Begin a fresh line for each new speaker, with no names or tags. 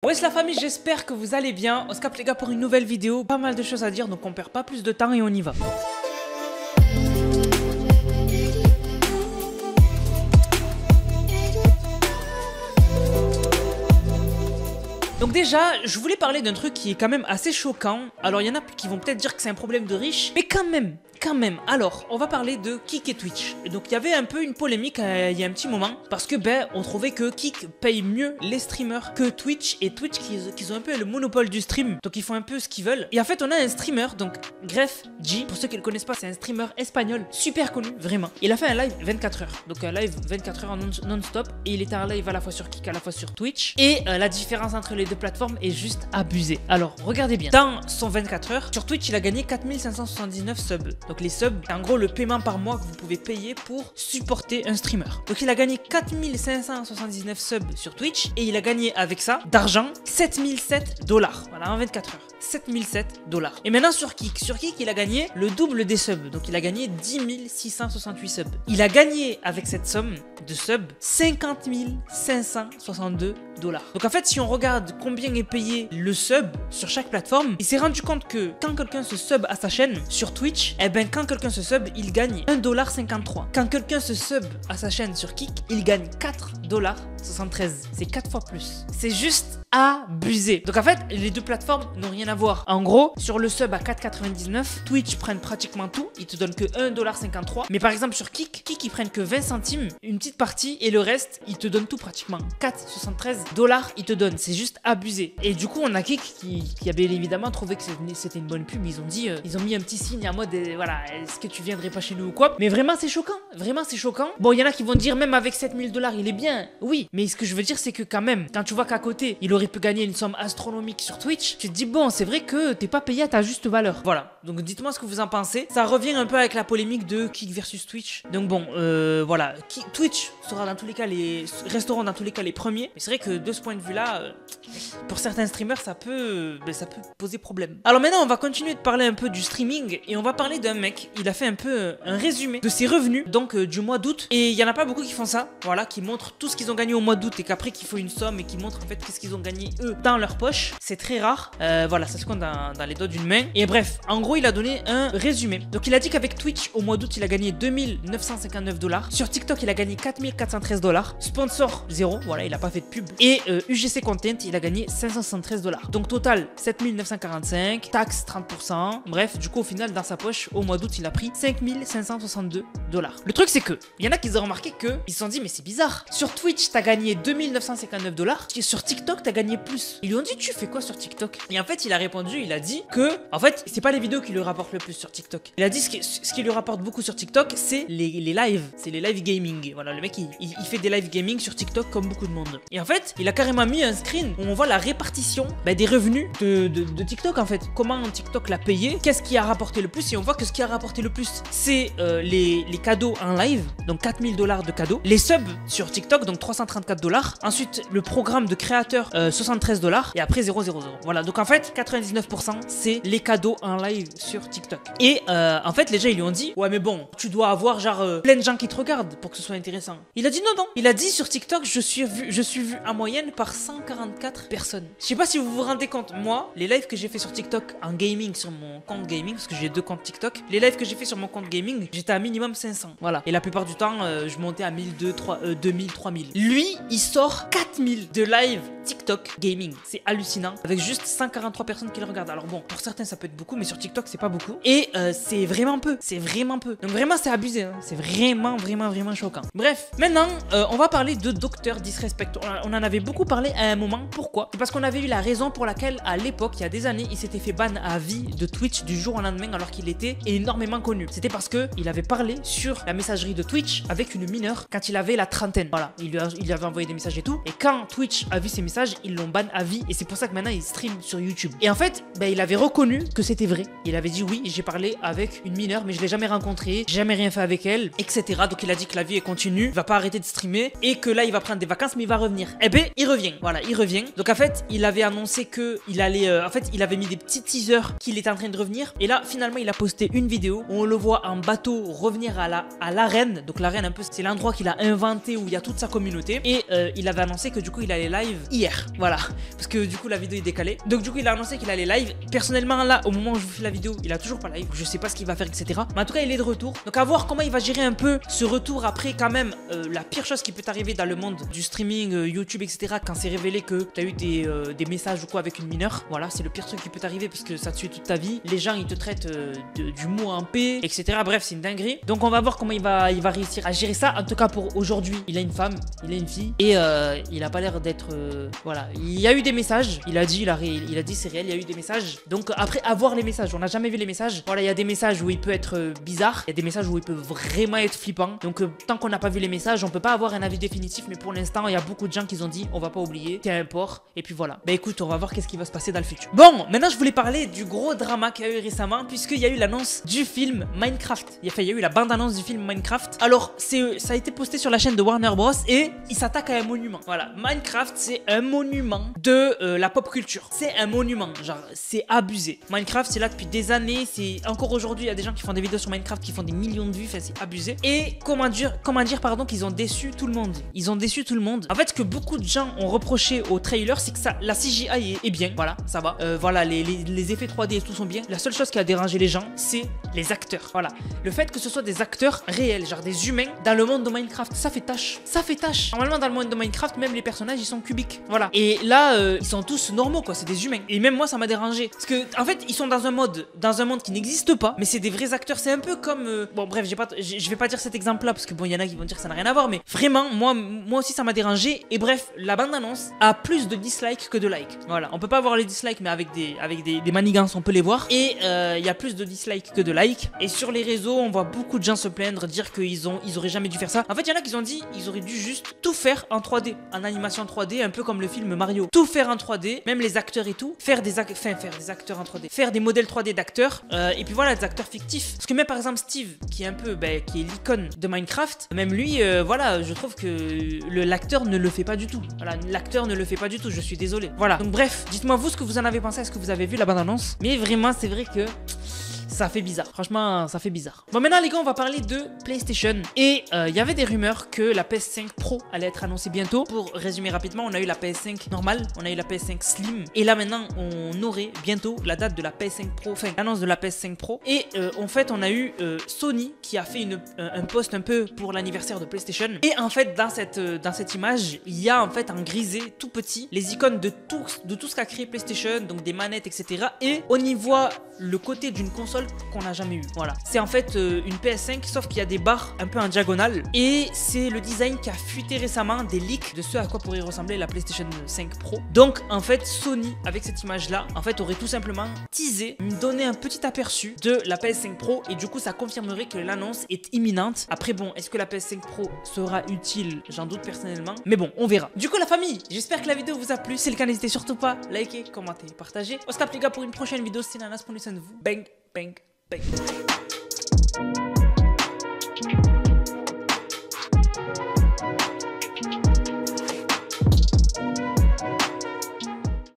Wesh la famille, j'espère que vous allez bien. On se capte les gars pour une nouvelle vidéo. Pas mal de choses à dire, donc on perd pas plus de temps et on y va. Donc déjà, je voulais parler d'un truc qui est quand même assez choquant. Alors il y en a qui vont peut-être dire que c'est un problème de riche, mais quand même. Alors, on va parler de Kik et Twitch. Et donc il y avait un peu une polémique il y a un petit moment, parce que on trouvait que Kik paye mieux les streamers que Twitch, et Twitch qu'ils ont un peu le monopole du stream, donc ils font un peu ce qu'ils veulent. Et en fait on a un streamer, donc Gref G, pour ceux qui ne le connaissent pas, c'est un streamer espagnol super connu, vraiment. Il a fait un live 24 heures, donc un live 24 heures non-stop, et il était en live à la fois sur Kik, à la fois sur Twitch, et la différence entre les deux plateformes est juste abusée. Alors regardez bien, dans son 24 heures, sur Twitch il a gagné 4579 subs. Donc les subs, c'est en gros le paiement par mois que vous pouvez payer pour supporter un streamer. Donc il a gagné 4579 subs sur Twitch, et il a gagné avec ça d'argent 7007 $. Voilà, en 24 heures. 7007 $. Et maintenant sur Kik, il a gagné le double des subs. Donc il a gagné 10 668 subs. Il a gagné avec cette somme de subs 50 562 $. Donc en fait, si on regarde combien est payé le sub sur chaque plateforme, il s'est rendu compte que quand quelqu'un se sub à sa chaîne sur Twitch, quand quelqu'un se sub, il gagne 1,53 $. Quand quelqu'un se sub à sa chaîne sur Kik, il gagne 4,73 $. C'est 4 fois plus. C'est juste abusé. Donc en fait, les deux plateformes n'ont rien à voir. En gros, sur le sub à 4,99 $, Twitch prennent pratiquement tout. Ils te donnent que 1,53 $. Mais par exemple sur Kik, ils prennent que 20 centimes, une petite partie, et le reste, ils te donnent tout pratiquement. 4,73 $, ils te donnent. C'est juste abusé. Et du coup, on a Kik qui a bien évidemment trouvé que c'était une bonne pub. Ils ont dit, ils ont mis un petit signe en mode, voilà, est-ce que tu viendrais pas chez nous ou quoi? Mais vraiment, c'est choquant. Vraiment, c'est choquant. Bon, il y en a qui vont dire, même avec 7000 $, il est bien. Oui, mais ce que je veux dire, c'est que quand même, quand tu vois qu'à côté, il aurait pu gagner une somme astronomique sur Twitch, tu te dis, bon, c'est vrai que t'es pas payé à ta juste valeur. Voilà. Donc, dites-moi ce que vous en pensez. Ça revient un peu avec la polémique de Kik versus Twitch. Donc, bon, voilà. Twitch resteront dans tous les cas les premiers. Mais c'est vrai que de ce point de vue-là, pour certains streamers, ça peut poser problème. Alors maintenant, on va continuer de parler un peu du streaming, et on va parler d'un mec. Il a fait un peu un résumé de ses revenus, donc du mois d'août. Et il y en a pas beaucoup qui font ça, voilà, qui montrent tout ce qu'ils ont gagné au mois d'août, et qu'après qu'il faut une somme et qui montrent en fait qu'est-ce qu'ils ont gagné eux dans leur poche. C'est très rare. Voilà, ça se compte dans les doigts d'une main. Et bref, en gros, il a donné un résumé. Donc il a dit qu'avec Twitch, au mois d'août, il a gagné 2959 $. Sur TikTok, il a gagné 4413 $. Sponsor 0, voilà, il a pas fait de pub. Et UGC Content, il a gagné 573 $. Donc total 7945, taxe 30%. Bref, du coup, au final, dans sa poche, au mois d'août, il a pris 5562 $. Le truc, c'est que il y en a qui ont remarqué ils se sont dit, mais c'est bizarre. Sur Twitch, t'as gagné 2959 $. Et sur TikTok, t'as gagné plus. Ils lui ont dit, tu fais quoi sur TikTok? Et en fait, il a répondu, il a dit que, en fait, c'est pas les vidéos qui lui rapportent le plus sur TikTok. Il a dit ce qui lui rapporte beaucoup sur TikTok, c'est les lives. C'est les live gaming. Voilà, le mec, il fait des live gaming sur TikTok comme beaucoup de monde. Et en fait, il a carrément mis un screen où on voit la répartition des revenus de TikTok, en fait. Comment TikTok l'a payé, qu'est-ce qui a rapporté le plus, et on voit que ce qui a rapporté le plus, c'est les cadeaux en live, donc 4000 $ de cadeaux. Les subs sur TikTok, donc 334 $. Ensuite, le programme de créateur, 73 $. Et après, 000. Voilà, donc en fait, 99%, c'est les cadeaux en live sur TikTok. Et en fait, les gens, ils lui ont dit, ouais, mais bon, tu dois avoir genre plein de gens qui te regardent pour que ce soit intéressant. Il a dit non. Il a dit sur TikTok, je suis vu en moyenne par 144 personnes. Je sais pas si vous vous rendez compte, moi, les lives que j'ai fait sur TikTok en gaming, sur mon compte gaming, parce que j'ai 2 comptes TikTok, les lives que j'ai fait sur mon compte gaming, j'étais à minimum 500. Voilà. Et la plupart du temps, je montais à 2000, 3000. Lui, il sort 4000 de live TikTok gaming. C'est hallucinant. Avec juste 143 personnes qui le regardent. Alors bon, pour certains, ça peut être beaucoup, mais sur TikTok, c'est pas beaucoup. Et c'est vraiment peu. C'est vraiment peu. Donc vraiment, c'est abusé. Hein. C'est vraiment choquant. Bref, maintenant, on va parler de Dr Disrespect. On en avait beaucoup parlé à un moment. Pourquoi? C'est parce qu'on avait eu la raison pour laquelle, à l'époque, il y a des années, il s'était fait ban à vie de Twitch du jour au lendemain, alors qu'il était énormément connu. C'était parce que il avait parlé sur la messagerie de Twitch avec une mineure quand il avait la trentaine. Voilà, il lui avait envoyé des messages et tout. Et quand Twitch a vu ces messages, ils l'ont ban à vie. Et c'est pour ça que maintenant, il stream sur YouTube. Et en fait, il avait reconnu que c'était vrai. Il avait dit, oui, j'ai parlé avec une mineure, mais je l'ai jamais rencontrée, j'ai jamais rien fait avec elle, etc. Donc il a dit que la vie est continue, il va pas arrêter de streamer, et que là, il va prendre des vacances, mais il va revenir. Il revient. Voilà, il revient. Donc en fait, il avait annoncé que il allait... en fait, il avait mis des petits teasers qu'il était en train de revenir. Et là, finalement, il a posté une vidéo où on le voit en bateau revenir à l'arène. Donc l'arène, un peu, c'est l'endroit qu'il a inventé où il y a toute sa communauté. Et il avait annoncé que du coup, il allait live hier. Voilà, parce que du coup la vidéo est décalée. Donc du coup il a annoncé qu'il allait live. Personnellement là, au moment où je vous fais la vidéo, il a toujours pas live. Je sais pas ce qu'il va faire, etc. Mais en tout cas il est de retour. Donc à voir comment il va gérer un peu ce retour après quand même la pire chose qui peut t'arriver dans le monde du streaming, YouTube, etc. Quand c'est révélé que t'as eu des messages ou quoi avec une mineure. Voilà, c'est le pire truc qui peut t'arriver parce que ça te suit toute ta vie. Les gens ils te traitent du mot en paix, etc. Bref, c'est une dinguerie. Donc on va voir comment il va réussir à gérer ça. En tout cas pour aujourd'hui, il a une femme, il a une fille et il a pas l'air d'être voilà, il y a eu des messages, il a dit c'est réel, il y a eu des messages. Donc après avoir les messages, on n'a jamais vu les messages. Voilà, il y a des messages où il peut être bizarre, il y a des messages où il peut vraiment être flippant. Donc tant qu'on n'a pas vu les messages, on peut pas avoir un avis définitif, mais pour l'instant, il y a beaucoup de gens qui ont dit on va pas oublier, t'es un port et puis voilà. Bah écoute, on va voir qu'est-ce qui va se passer dans le futur. Bon, maintenant je voulais parler du gros drama qu'il y a eu récemment puisqu'il y a eu l'annonce du film Minecraft. Il y a eu la bande-annonce du film Minecraft. Alors, ça a été posté sur la chaîne de Warner Bros et il s'attaque à un monument. Voilà, Minecraft, c'est un monument de la pop culture. C'est un monument, genre, c'est abusé. Minecraft, c'est là depuis des années, c'est encore aujourd'hui, il y a des gens qui font des vidéos sur Minecraft qui font des millions de vues, enfin, c'est abusé. Et comment dire, pardon, qu'ils ont déçu tout le monde. Ils ont déçu tout le monde. En fait, ce que beaucoup de gens ont reproché au trailer, c'est que la CGI est bien, voilà, ça va. Voilà, les effets 3D et tout sont bien. La seule chose qui a dérangé les gens, c'est les acteurs. Voilà, le fait que ce soit des acteurs réels, genre des humains dans le monde de Minecraft, ça fait tâche. Ça fait tâche. Normalement, dans le monde de Minecraft, même les personnages, ils sont cubiques. Voilà. Et là, ils sont tous normaux, quoi. C'est des humains. Et même moi, ça m'a dérangé. Parce que, en fait, ils sont dans un monde qui n'existe pas, mais c'est des vrais acteurs. C'est un peu comme. Bon, bref, je vais pas dire cet exemple-là, parce que bon, il y en a qui vont dire que ça n'a rien à voir, mais vraiment, moi aussi, ça m'a dérangé. Et bref, la bande-annonce a plus de dislikes que de likes. Voilà. On peut pas voir les dislikes, mais avec des manigances, on peut les voir. Et il y a plus de dislikes que de likes. Et sur les réseaux, on voit beaucoup de gens se plaindre, dire qu'ils auraient jamais dû faire ça. En fait, il y en a qui ont dit ils auraient dû juste tout faire en 3D, en animation 3D, un peu comme le film Mario. Tout faire en 3D, même les acteurs et tout, faire des acteurs en 3D, faire des modèles 3D d'acteurs, et puis voilà, des acteurs fictifs. Parce que même par exemple Steve, qui est un peu, qui est l'icône de Minecraft, même lui, voilà, je trouve que l'acteur ne le fait pas du tout. Voilà, l'acteur ne le fait pas du tout, je suis désolé. Voilà, donc bref, dites-moi vous ce que vous en avez pensé, est-ce que vous avez vu la bande-annonce? Mais vraiment, c'est vrai que ça fait bizarre, franchement ça fait bizarre. Bon, maintenant les gars, on va parler de PlayStation. Et il y avait des rumeurs que la PS5 Pro allait être annoncée bientôt. Pour résumer rapidement, on a eu la PS5 normale, on a eu la PS5 Slim, et là maintenant on aurait bientôt la date de la PS5 Pro, enfin l'annonce de la PS5 Pro. Et en fait on a eu Sony qui a fait un post un peu pour l'anniversaire de PlayStation. Et en fait dans cette image, il y a en fait en grisé tout petit les icônes de tout ce qu'a créé PlayStation, donc des manettes, etc. Et on y voit le côté d'une console qu'on n'a jamais eu. Voilà, c'est en fait une PS5 sauf qu'il y a des barres un peu en diagonale et c'est le design qui a fuité récemment, des leaks de ce à quoi pourrait ressembler la PlayStation 5 Pro. Donc en fait Sony avec cette image là en fait aurait tout simplement teasé, donné un petit aperçu de la PS5 Pro et du coup ça confirmerait que l'annonce est imminente. Après bon, est-ce que la PS5 Pro sera utile? J'en doute personnellement, mais bon, on verra. Du coup la famille, j'espère que la vidéo vous a plu. Si c'est le cas, n'hésitez surtout pas à liker, commenter, partager. On se capte les gars pour une prochaine vidéo. C'est Nanas, prenez soin de vous. Bang, bang, bang.